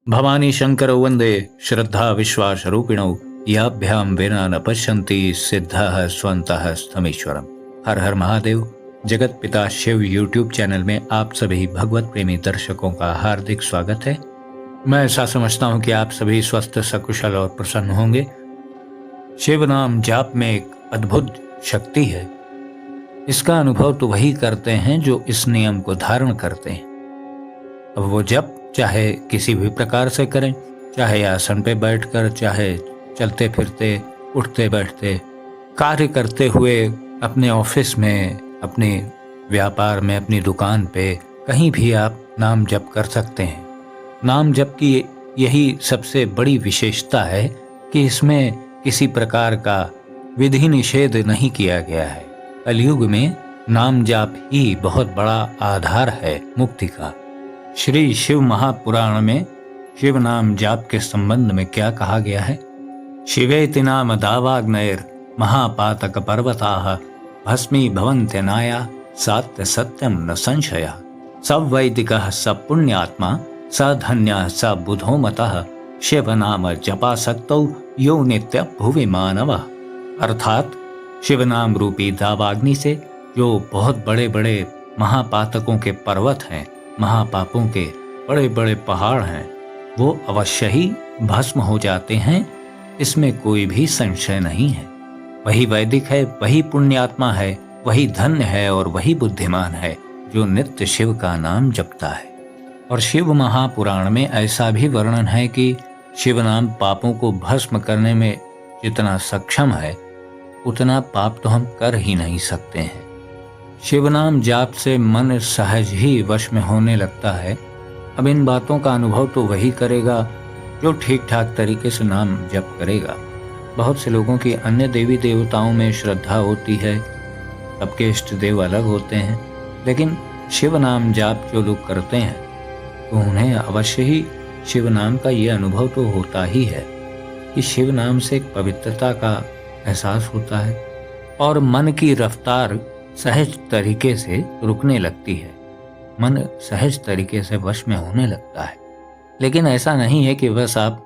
भवानी शंकर वंदे श्रद्धा विश्वास रूपिणौ याभ्यां विना न पश्यन्ति सिद्धः स्वन्तः स्तमीश्वरम। हर हर महादेव। जगत पिता शिव यूट्यूब चैनल में आप सभी भगवत प्रेमी दर्शकों का हार्दिक स्वागत है। मैं ऐसा समझता हूँ कि आप सभी स्वस्थ सकुशल और प्रसन्न होंगे। शिव नाम जाप में एक अद्भुत शक्ति है। इसका अनुभव तो वही करते हैं जो इस नियम को धारण करते हैं। अब वो जप चाहे किसी भी प्रकार से करें, चाहे आसन पे बैठकर, चाहे चलते फिरते, उठते बैठते, कार्य करते हुए, अपने ऑफिस में, अपने व्यापार में, अपनी दुकान पे, कहीं भी आप नाम जप कर सकते हैं। नाम जप की यही सबसे बड़ी विशेषता है कि इसमें किसी प्रकार का विधि निषेध नहीं किया गया है। कलयुग में नाम जाप ही बहुत बड़ा आधार है मुक्ति का। श्री शिव महापुराण में शिव नाम जाप के संबंध में क्या कहा गया है? शिवेति नाम दावाग्नैर महापातक पर्वताः भस्मी भवन्त्यनाया सात्य सत्यम न संशया। सब वैदिकः सब पुण्यात्मा स धन्यः स बुधो मतः शिव नाम जपासक्तौ यो नित्य भुवि मानवः। अर्थात शिव नाम रूपी दावाग्नि से जो बहुत बड़े बड़े महापातकों के पर्वत हैं, महापापों के बड़े बड़े पहाड़ हैं, वो अवश्य ही भस्म हो जाते हैं। इसमें कोई भी संशय नहीं है। वही वैदिक है, वही पुण्यात्मा है, वही धन्य है और वही बुद्धिमान है जो नित्य शिव का नाम जपता है। और शिव महापुराण में ऐसा भी वर्णन है कि शिव नाम पापों को भस्म करने में जितना सक्षम है, उतना पाप तो हम कर ही नहीं सकते हैं। शिव नाम जाप से मन सहज ही वश में होने लगता है। अब इन बातों का अनुभव तो वही करेगा जो ठीक ठाक तरीके से नाम जप करेगा। बहुत से लोगों की अन्य देवी देवताओं में श्रद्धा होती है, सबके इष्ट देव अलग होते हैं, लेकिन शिव नाम जाप जो लोग करते हैं तो उन्हें अवश्य ही शिव नाम का ये अनुभव तो होता ही है कि शिव नाम से एक पवित्रता का एहसास होता है और मन की रफ्तार सहज तरीके से रुकने लगती है। मन सहज तरीके से वश में होने लगता है। लेकिन ऐसा नहीं है कि बस आप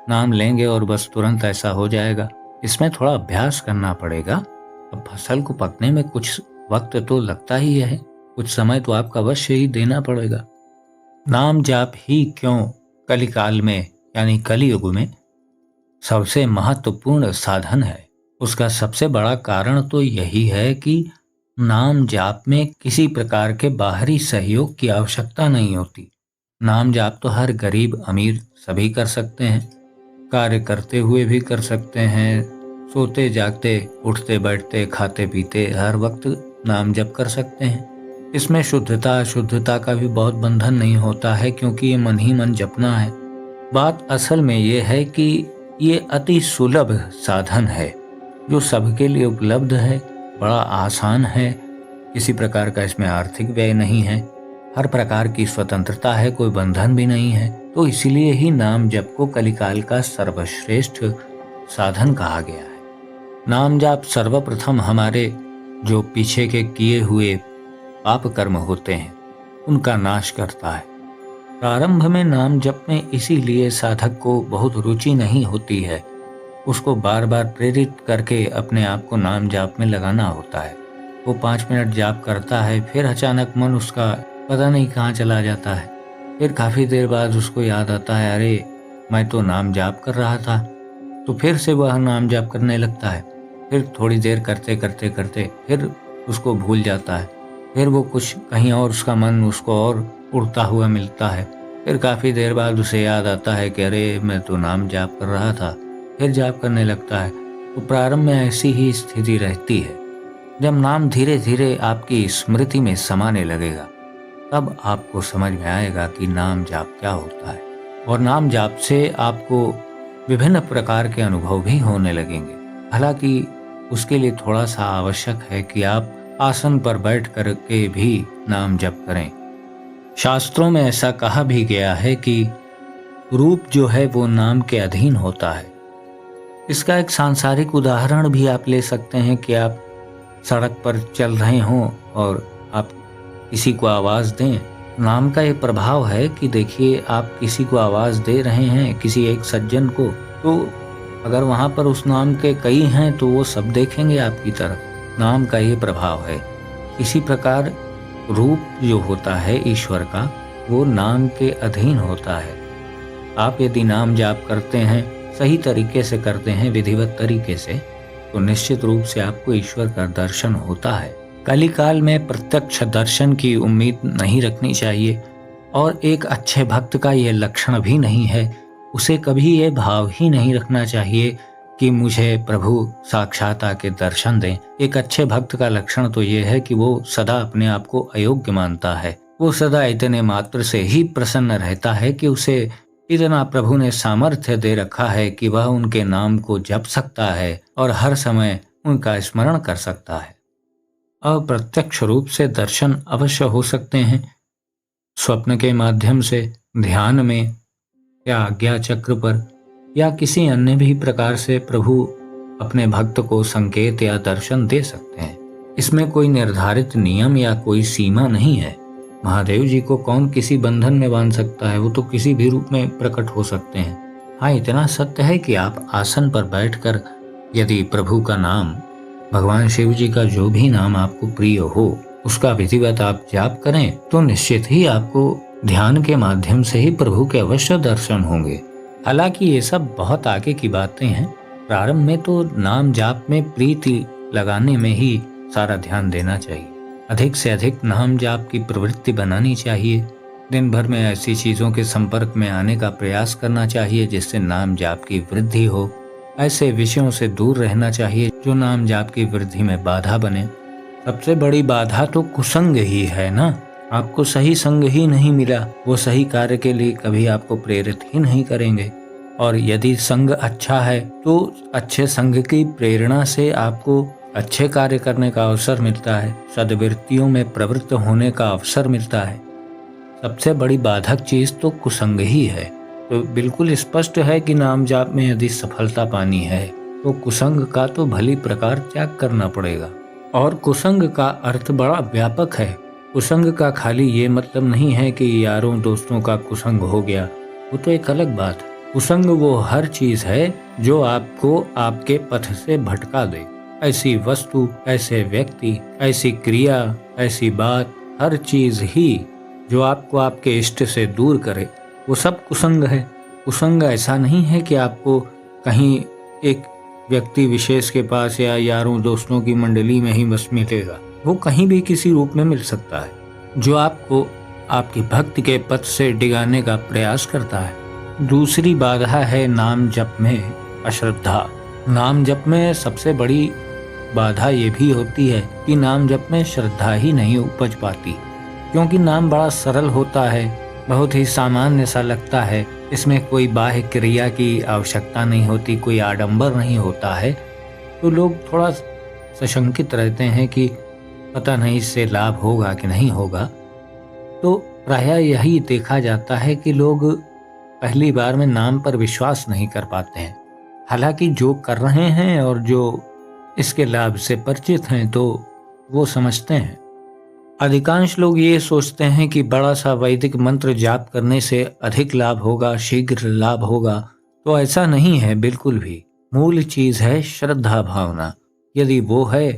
नाम लेंगे और बस तुरंत ऐसा हो जाएगा। इसमें थोड़ा अभ्यास करना पड़ेगा। अब फसल को पकने में कुछ वक्त तो लगता ही है, कुछ समय तो आपका अवश्य ही देना पड़ेगा। नाम जाप ही क्यों कलिकाल में यानी कलियुग में सबसे महत्वपूर्ण साधन है, उसका सबसे बड़ा कारण तो यही है कि नाम जाप में किसी प्रकार के बाहरी सहयोग की आवश्यकता नहीं होती। नाम जाप तो हर गरीब अमीर सभी कर सकते हैं, कार्य करते हुए भी कर सकते हैं, सोते जागते, उठते बैठते, खाते पीते हर वक्त नाम जप कर सकते हैं। इसमें शुद्धता अशुद्धता का भी बहुत बंधन नहीं होता है, क्योंकि ये मन ही मन जपना है। बात असल में ये है कि ये अति सुलभ साधन है जो सबके लिए उपलब्ध है, बड़ा आसान है, किसी प्रकार का इसमें आर्थिक व्यय नहीं है, हर प्रकार की स्वतंत्रता है, कोई बंधन भी नहीं है। तो इसीलिए ही नाम जप को कलिकाल का सर्वश्रेष्ठ साधन कहा गया है। नाम जाप सर्वप्रथम हमारे जो पीछे के किए हुए पाप कर्म होते हैं उनका नाश करता है। प्रारंभ में नाम जप में इसीलिए साधक को बहुत रुचि नहीं होती है, उसको बार बार प्रेरित करके अपने आप को नाम जाप में लगाना होता है। वो 5 मिनट जाप करता है, फिर अचानक मन उसका पता नहीं कहाँ चला जाता है। फिर काफ़ी देर बाद उसको याद आता है, अरे मैं तो नाम जाप कर रहा था। तो फिर से वह नाम जाप करने लगता है। फिर थोड़ी देर करते करते करते फिर उसको भूल जाता है। फिर वो कुछ कहीं और उसका मन उसको और उड़ता हुआ मिलता है। फिर काफ़ी देर बाद उसे याद आता है कि अरे मैं तो नाम जाप कर रहा था। फिर जाप करने लगता है। तो प्रारंभ में ऐसी ही स्थिति रहती है। जब नाम धीरे धीरे आपकी स्मृति में समाने लगेगा, तब आपको समझ में आएगा कि नाम जाप क्या होता है। और नाम जाप से आपको विभिन्न प्रकार के अनुभव भी होने लगेंगे। हालांकि उसके लिए थोड़ा सा आवश्यक है कि आप आसन पर बैठ कर के भी नाम जप करें। शास्त्रों में ऐसा कहा भी गया है कि रूप जो है वो नाम के अधीन होता है। इसका एक सांसारिक उदाहरण भी आप ले सकते हैं कि आप सड़क पर चल रहे हों और आप किसी को आवाज़ दें नाम का ये प्रभाव है कि देखिए आप किसी को आवाज़ दे रहे हैं, किसी एक सज्जन को, तो अगर वहाँ पर उस नाम के कई हैं तो वो सब देखेंगे आपकी तरफ। नाम का ये प्रभाव है। इसी प्रकार रूप जो होता है ईश्वर का, वो नाम के अधीन होता है। आप यदि नाम जाप करते हैं, सही तरीके से करते हैं, विधिवत तरीके से, तो निश्चित रूप से आपको ईश्वर का दर्शन होता है। कलिकाल में प्रत्यक्ष दर्शन की उम्मीद नहीं रखनी चाहिए और एक अच्छे भक्त का ये लक्षण भी नहीं है। उसे कभी ये भाव ही नहीं रखना चाहिए कि मुझे प्रभु साक्षात आके दर्शन दें। एक अच्छे भक्त का लक्षण तो ये है कि वो सदा अपने आप को अयोग्य मानता है। वो सदा इतने मात्र से ही प्रसन्न रहता है कि उसे इतना प्रभु ने सामर्थ्य दे रखा है कि वह उनके नाम को जप सकता है और हर समय उनका स्मरण कर सकता है। अप्रत्यक्ष रूप से दर्शन अवश्य हो सकते हैं, स्वप्न के माध्यम से, ध्यान में, या आज्ञा चक्र पर, या किसी अन्य भी प्रकार से प्रभु अपने भक्त को संकेत या दर्शन दे सकते हैं। इसमें कोई निर्धारित नियम या कोई सीमा नहीं है। महादेव जी को कौन किसी बंधन में बांध सकता है? वो तो किसी भी रूप में प्रकट हो सकते हैं। हाँ, इतना सत्य है कि आप आसन पर बैठकर यदि प्रभु का नाम, भगवान शिव जी का जो भी नाम आपको प्रिय हो, उसका विधिवत आप जाप करें तो निश्चित ही आपको ध्यान के माध्यम से ही प्रभु के अवश्य दर्शन होंगे। हालांकि ये सब बहुत आगे की बातें हैं। प्रारंभ में तो नाम जाप में प्रीति लगाने में ही सारा ध्यान देना चाहिए। अधिक से अधिक नाम जाप की प्रवृत्ति बनानी चाहिए। दिन भर में ऐसी चीजों के संपर्क में आने का प्रयास करना चाहिए जिससे नाम जाप की वृद्धि हो। ऐसे विषयों से दूर रहना चाहिए जो नाम जाप की वृद्धि में बाधा बने। सबसे बड़ी बाधा तो कुसंग ही है ना। आपको सही संग ही नहीं मिला, वो सही कार्य के लिए कभी आपको प्रेरित ही नहीं करेंगे। और यदि संग अच्छा है तो अच्छे संग की प्रेरणा से आपको अच्छे कार्य करने का अवसर मिलता है, सद्वृत्तियों में प्रवृत्त होने का अवसर मिलता है। सबसे बड़ी बाधक चीज तो कुसंग ही है। तो बिल्कुल स्पष्ट है कि नाम जाप में यदि सफलता पानी है तो कुसंग का तो भली प्रकार त्याग करना पड़ेगा। और कुसंग का अर्थ बड़ा व्यापक है। कुसंग का खाली ये मतलब नहीं है कि यारों दोस्तों का कुसंग हो गया, वो तो एक अलग बात है। कुसंग वो हर चीज है जो आपको आपके पथ से भटका दे। ऐसी वस्तु, ऐसे व्यक्ति, ऐसी क्रिया, ऐसी बात, हर चीज ही जो आपको आपके इष्ट से दूर करे, वो सब कुसंग है। कुसंग ऐसा नहीं है कि आपको कहीं एक व्यक्ति विशेष के पास या यारों दोस्तों की मंडली में ही बस मिलेगा। वो कहीं भी किसी रूप में मिल सकता है जो आपको आपकी भक्ति के पथ से डिगाने का प्रयास करता है। दूसरी बाधा है नाम जप में अश्रद्धा। नाम जप में सबसे बड़ी बाधा ये भी होती है कि नाम जप में श्रद्धा ही नहीं उपज पाती, क्योंकि नाम बड़ा सरल होता है, बहुत ही सामान्य सा लगता है। इसमें कोई बाह्य क्रिया की आवश्यकता नहीं होती, कोई आडंबर नहीं होता है। तो लोग थोड़ा सशंकित रहते हैं कि पता नहीं इससे लाभ होगा कि नहीं होगा। तो प्रायः यही देखा जाता है कि लोग पहली बार में नाम पर विश्वास नहीं कर पाते हैं। हालांकि जो कर रहे हैं और जो इसके लाभ से परिचित हैं तो वो समझते हैं। अधिकांश लोग ये सोचते हैं कि बड़ा सा वैदिक मंत्र जाप करने से अधिक लाभ होगा, शीघ्र लाभ होगा। तो ऐसा नहीं है बिल्कुल भी। मूल चीज है श्रद्धा भावना। यदि वो है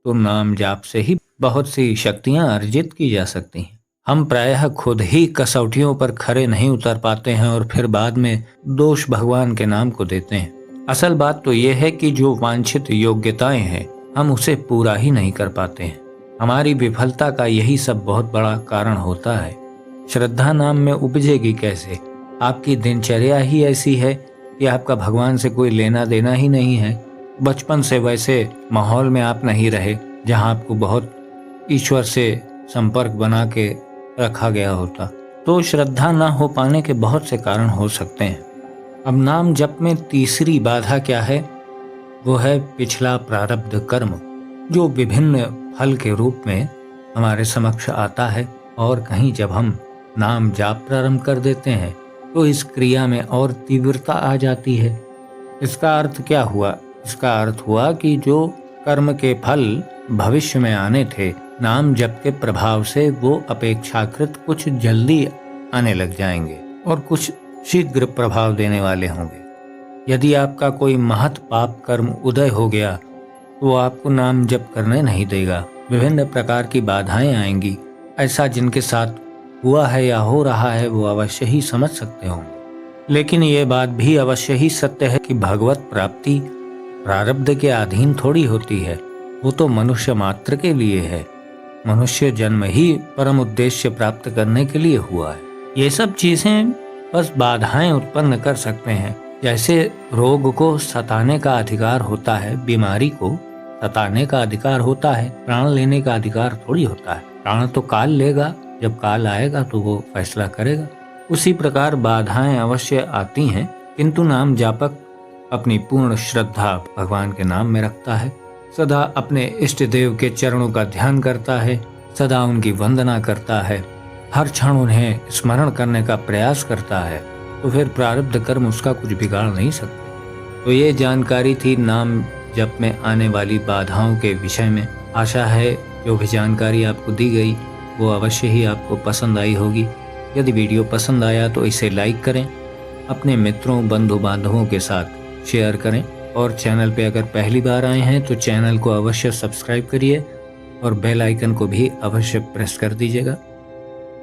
तो नाम जाप से ही बहुत सी शक्तियां अर्जित की जा सकती हैं। हम प्रायः खुद ही कसौटियों पर खरे नहीं उतर पाते हैं और फिर बाद में दोष भगवान के नाम को देते हैं। असल बात तो ये है कि जो वांछित योग्यताएं हैं हम उसे पूरा ही नहीं कर पाते हैं। हमारी विफलता का यही सब बहुत बड़ा कारण होता है। श्रद्धा नाम में उपजेगी कैसे? आपकी दिनचर्या ही ऐसी है कि आपका भगवान से कोई लेना देना ही नहीं है। बचपन से वैसे माहौल में आप नहीं रहे जहां आपको बहुत ईश्वर से संपर्क बना के रखा गया होता, तो श्रद्धा न हो पाने के बहुत से कारण हो सकते हैं। अब नाम जप में तीसरी बाधा क्या है? वो है पिछला प्रारब्ध कर्म, जो विभिन्न फल के रूप में हमारे समक्ष आता है। और कहीं जब हम नाम जाप प्रारंभ कर देते हैं तो इस क्रिया में और तीव्रता आ जाती है। इसका अर्थ क्या हुआ? इसका अर्थ हुआ कि जो कर्म के फल भविष्य में आने थे नाम जप के प्रभाव से वो अपेक्षाकृत कुछ जल्दी आने लग जाएंगे और कुछ शीघ्र प्रभाव देने वाले होंगे। यदि आपका कोई महत् पाप कर्म उदय हो गया तो वो आपको नाम जप करने नहीं देगा। विभिन्न प्रकार की बाधाएं आएंगी। ऐसा जिनके साथ हुआ है या हो रहा है वो अवश्य ही समझ सकते होंगे। लेकिन ये बात भी अवश्य ही सत्य है कि भगवत प्राप्ति प्रारब्ध के अधीन थोड़ी होती है। वो तो मनुष्य मात्र के लिए है। मनुष्य जन्म ही परम उद्देश्य प्राप्त करने के लिए हुआ है। ये सब चीजें बस बाधाएं उत्पन्न कर सकते हैं। जैसे रोग को सताने का अधिकार होता है, बीमारी को सताने का अधिकार होता है, प्राण लेने का अधिकार थोड़ी होता है। प्राण तो काल लेगा, जब काल आएगा तो वो फैसला करेगा। उसी प्रकार बाधाएं अवश्य आती हैं, किंतु नाम जापक अपनी पूर्ण श्रद्धा भगवान के नाम में रखता है, सदा अपने इष्ट देव के चरणों का ध्यान करता है, सदा उनकी वंदना करता है, हर क्षण उन्हें स्मरण करने का प्रयास करता है, तो फिर प्रारब्ध कर्म उसका कुछ बिगाड़ नहीं सकते। तो ये जानकारी थी नाम जप में आने वाली बाधाओं के विषय में। आशा है जो भी जानकारी आपको दी गई वो अवश्य ही आपको पसंद आई होगी। यदि वीडियो पसंद आया तो इसे लाइक करें, अपने मित्रों बंधु बांधवों के साथ शेयर करें और चैनल पे अगर पहली बार आए हैं तो चैनल को अवश्य सब्सक्राइब करिए और बेल आइकन को भी अवश्य प्रेस कर दीजिएगा।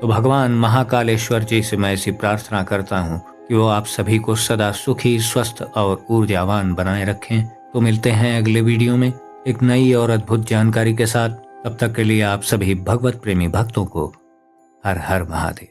तो भगवान महाकालेश्वर जी से मैं ऐसी प्रार्थना करता हूँ कि वो आप सभी को सदा सुखी, स्वस्थ और ऊर्जावान बनाए रखें। तो मिलते हैं अगले वीडियो में एक नई और अद्भुत जानकारी के साथ। तब तक के लिए आप सभी भगवत प्रेमी भक्तों को हर हर महादेव।